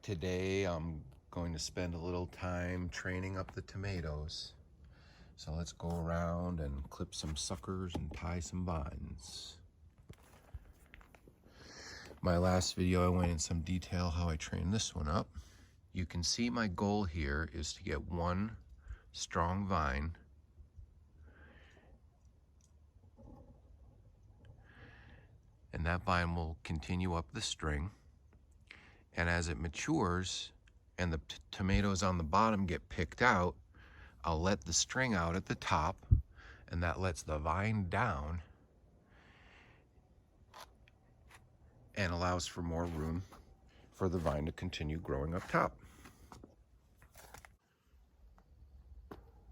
Today I'm going to spend a little time training up the tomatoes. So let's go around and clip some suckers and tie some vines. My last video I went in some detail how I trained this one up. You can see my goal here is to get one strong vine and that vine will continue up the string, and as it matures and the tomatoes on the bottom get picked out, I'll let the string out at the top, and that lets the vine down and allows for more room for the vine to continue growing up top.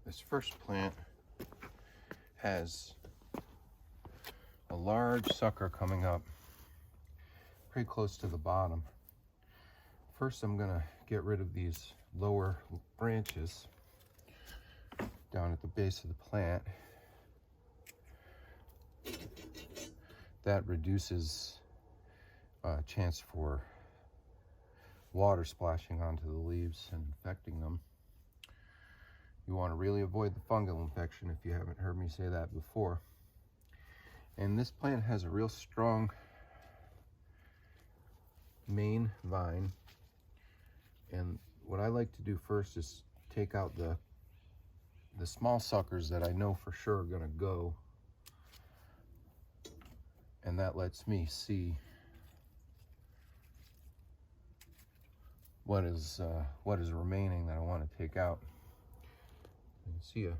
This first plant has a large sucker coming up pretty close to the bottom. First, I'm gonna get rid of these lower branches down at the base of the plant. That reduces chance for water splashing onto the leaves and infecting them. You want to really avoid the fungal infection if you haven't heard me say that before. And this plant has a real strong main vine. And what I like to do first is take out the small suckers that I know for sure are going to go. And that lets me see what is remaining that I want to take out. You can see a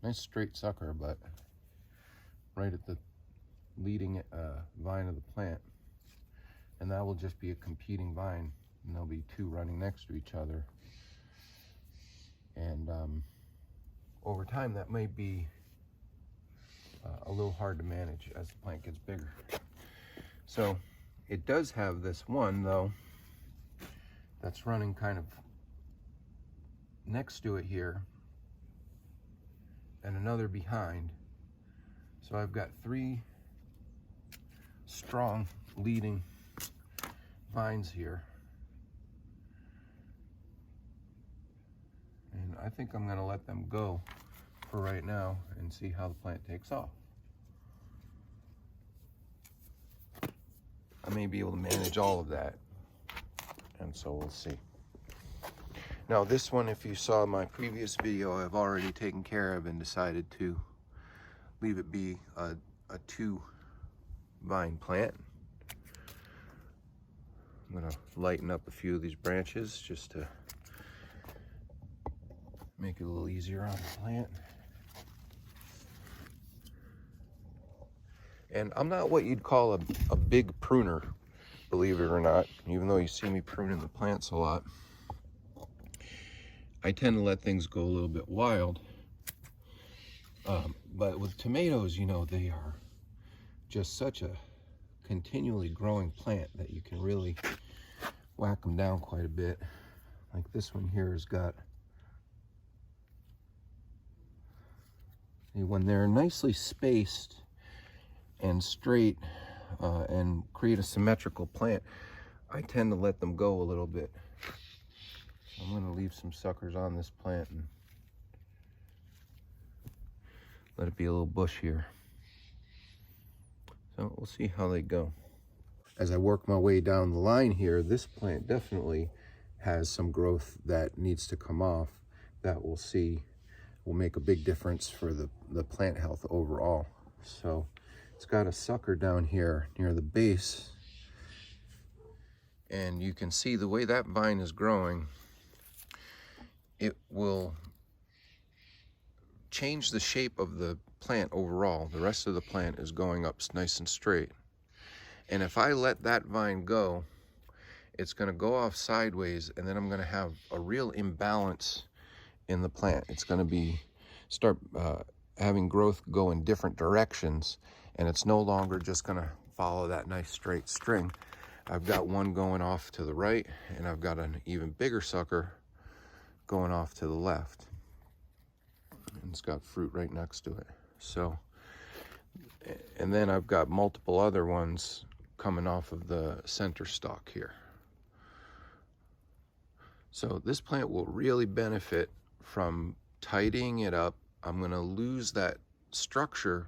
nice straight sucker, but right at the leading vine of the plant. And that will just be a competing vine, and there'll be two running next to each other. And over time, that may be a little hard to manage as the plant gets bigger. So it does have this one, though, that's running kind of next to it here, and another behind. So I've got three strong leading vines here. And I think I'm going to let them go for right now and see how the plant takes off. I may be able to manage all of that, and so we'll see. Now this one, if you saw my previous video, I've already taken care of and decided to leave it be a 2 vine plant. I'm going to lighten up a few of these branches just to make it a little easier on the plant. And I'm not what you'd call a big pruner, believe it or not, even though you see me pruning the plants a lot. I tend to let things go a little bit wild. But with tomatoes, you know, they are just such a continually growing plant that you can really whack them down quite a bit. Like this one here has got, when they're nicely spaced and straight and create a symmetrical plant, I tend to let them go a little bit. I'm going to leave some suckers on this plant and let it be a little bushier. So we'll see how they go. As I work my way down the line here, this plant definitely has some growth that needs to come off. That we'll see will make a big difference for the plant health overall. So it's got a sucker down here near the base. And you can see the way that vine is growing, it will change the shape of the plant overall. The rest of the plant is going up nice and straight. And if I let that vine go, it's going to go off sideways, and then I'm going to have a real imbalance in the plant. It's going to start having growth go in different directions, and it's no longer just going to follow that nice straight string. I've got one going off to the right, and I've got an even bigger sucker going off to the left. And it's got fruit right next to it. So, and then I've got multiple other ones coming off of the center stalk here. So this plant will really benefit from tidying it up. I'm going to lose that structure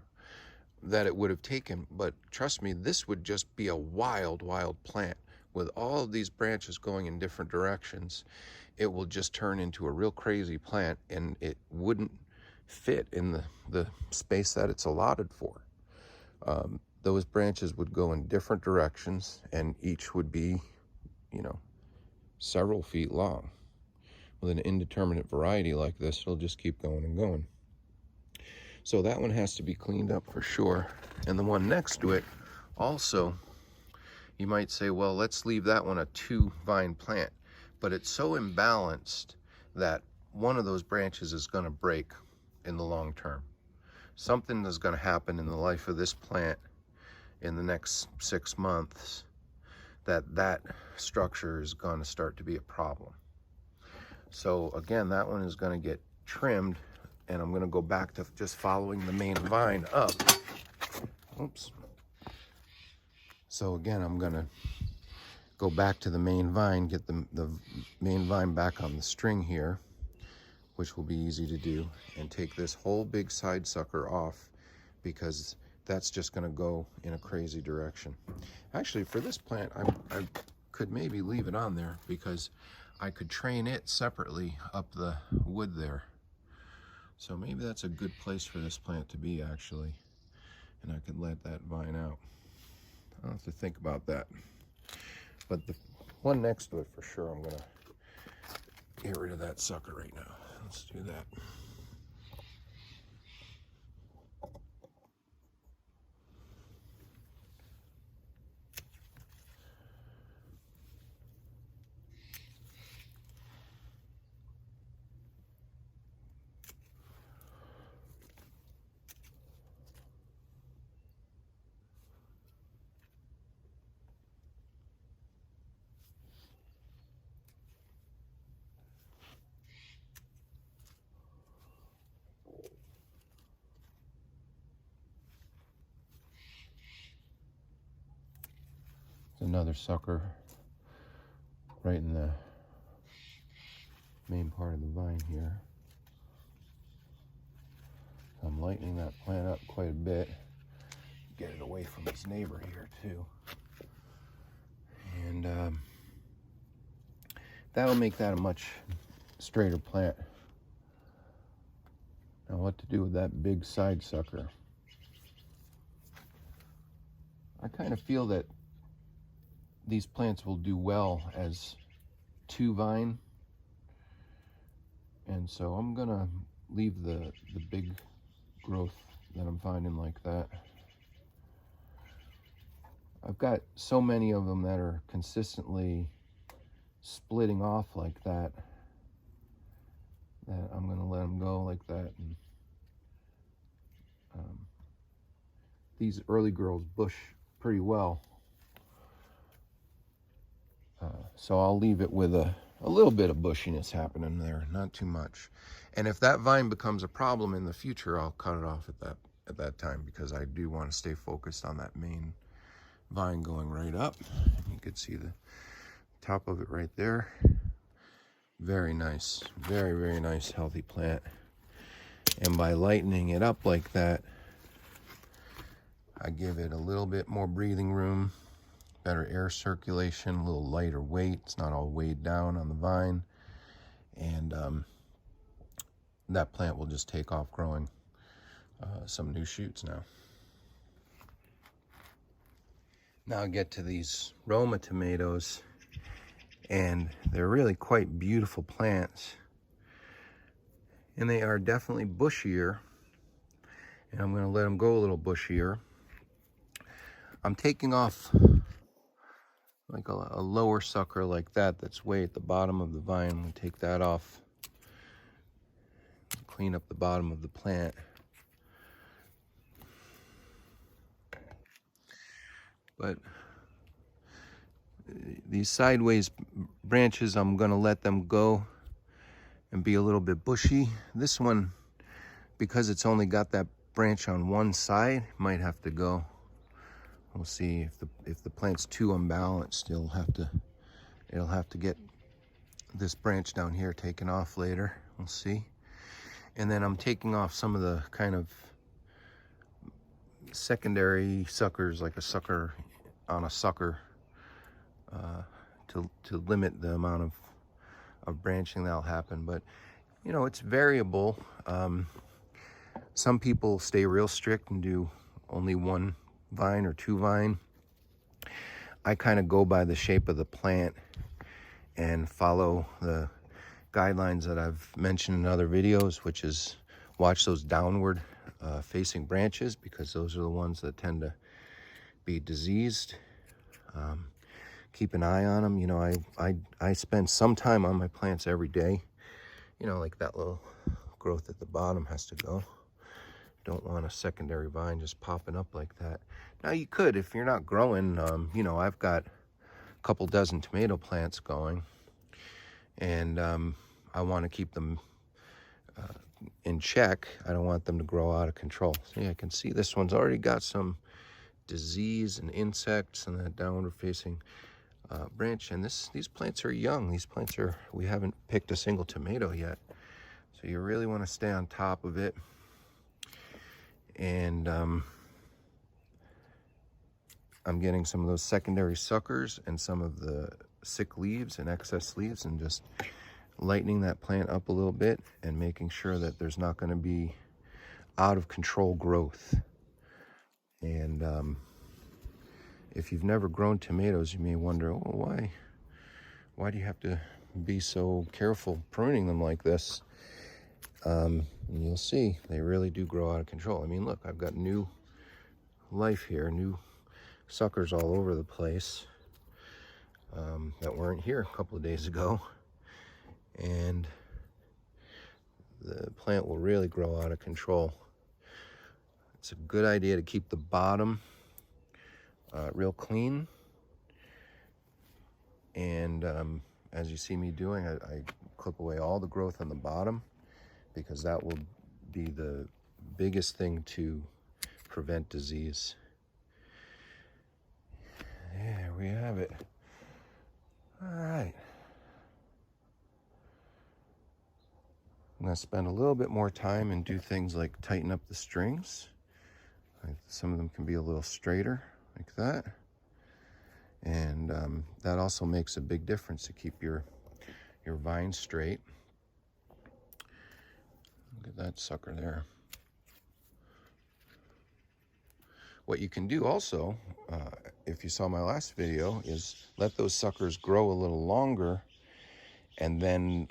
that it would have taken, but trust me, this would just be a wild plant with all of these branches going in different directions. It will just turn into a real crazy plant, and it wouldn't fit in the space that it's allotted for. Those branches would go in different directions, and each would be, you know, several feet long. With an indeterminate variety like this, it'll just keep going and going. So that one has to be cleaned up for sure. And the one next to it also, you might say, well, let's leave that one a 2-vine plant. But it's so imbalanced that one of those branches is going to break in the long term. Something is going to happen in the life of this plant in the next 6 months that structure is going to start to be a problem. So again, that one is going to get trimmed, and I'm going to go back to just following the main vine up. Oops. So again, I'm going to go back to the main vine, get the main vine back on the string here, which will be easy to do, and take this whole big side sucker off, because that's just going to go in a crazy direction. Actually, for this plant, I could maybe leave it on there, because I could train it separately up the wood there. So maybe that's a good place for this plant to be, actually. And I could let that vine out. I'll have to think about that. But the one next to it, for sure, I'm going to get rid of that sucker right now. Let's do that. Another sucker right in the main part of the vine here. I'm lightening that plant up quite a bit. Get it away from its neighbor here too. And that'll make that a much straighter plant. Now what to do with that big side sucker? I kind of feel that these plants will do well as 2-vine, and so I'm gonna leave the big growth that I'm finding like that. I've got so many of them that are consistently splitting off like that I'm gonna let them go like that. And these early girls bush pretty well. So I'll leave it with a little bit of bushiness happening there, not too much. And if that vine becomes a problem in the future, I'll cut it off at that time, because I do want to stay focused on that main vine going right up. You can see the top of it right there. Very nice, very nice, healthy plant. And by lightening it up like that, I give it a little bit more breathing room, better air circulation, a little lighter weight. It's not all weighed down on the vine. And that plant will just take off growing some new shoots now. Now I get to these Roma tomatoes, and they're really quite beautiful plants. And they are definitely bushier, and I'm going to let them go a little bushier. I'm taking off like a lower sucker like that that's way at the bottom of the vine. I'm going to take that off, clean up the bottom of the plant. But these sideways branches, I'm going to let them go and be a little bit bushy. This one, because it's only got that branch on one side, might have to go We'll see if the plant's too unbalanced, it'll have to get this branch down here taken off later. We'll see. And then I'm taking off some of the kind of secondary suckers, like a sucker on a sucker, to limit the amount of branching that'll happen. But you know, it's variable. Some people stay real strict and do only 1 vine or 2 vine. I kind of go by the shape of the plant and follow the guidelines that I've mentioned in other videos, which is watch those downward facing branches, because those are the ones that tend to be diseased. Keep an eye on them. You know, I spend some time on my plants every day. You know, like that little growth at the bottom has to go. Don't want a secondary vine just popping up like that. Now you could, if you're not growing, you know, I've got a couple dozen tomato plants going, and I want to keep them in check. I don't want them to grow out of control. See, I can see this one's already got some disease and insects and that downward facing branch. And these plants are young. These plants are, we haven't picked a single tomato yet. So you really want to stay on top of it. And I'm getting some of those secondary suckers and some of the sick leaves and excess leaves, and just lightening that plant up a little bit and making sure that there's not going to be out of control growth. And if you've never grown tomatoes, you may wonder, oh, why do you have to be so careful pruning them like this? And you'll see, they really do grow out of control. I mean, look, I've got new life here, new suckers all over the place that weren't here a couple of days ago. And the plant will really grow out of control. It's a good idea to keep the bottom real clean. And as you see me doing, I clip away all the growth on the bottom, because that will be the biggest thing to prevent disease. There we have it. All right. I'm going to spend a little bit more time and do things like tighten up the strings. Some of them can be a little straighter, like that. And that also makes a big difference to keep your vine straight. Look at that sucker there. What you can do also, if you saw my last video, is let those suckers grow a little longer and then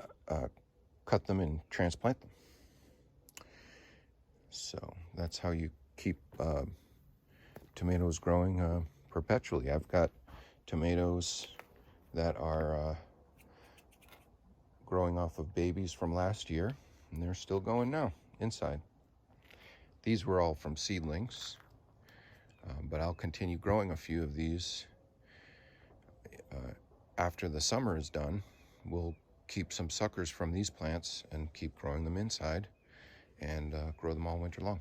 cut them and transplant them. So that's how you keep tomatoes growing perpetually. I've got tomatoes that are growing off of babies from last year, and they're still going now inside. These were all from seedlings, but I'll continue growing a few of these after the summer is done. We'll keep some suckers from these plants and keep growing them inside, and grow them all winter long.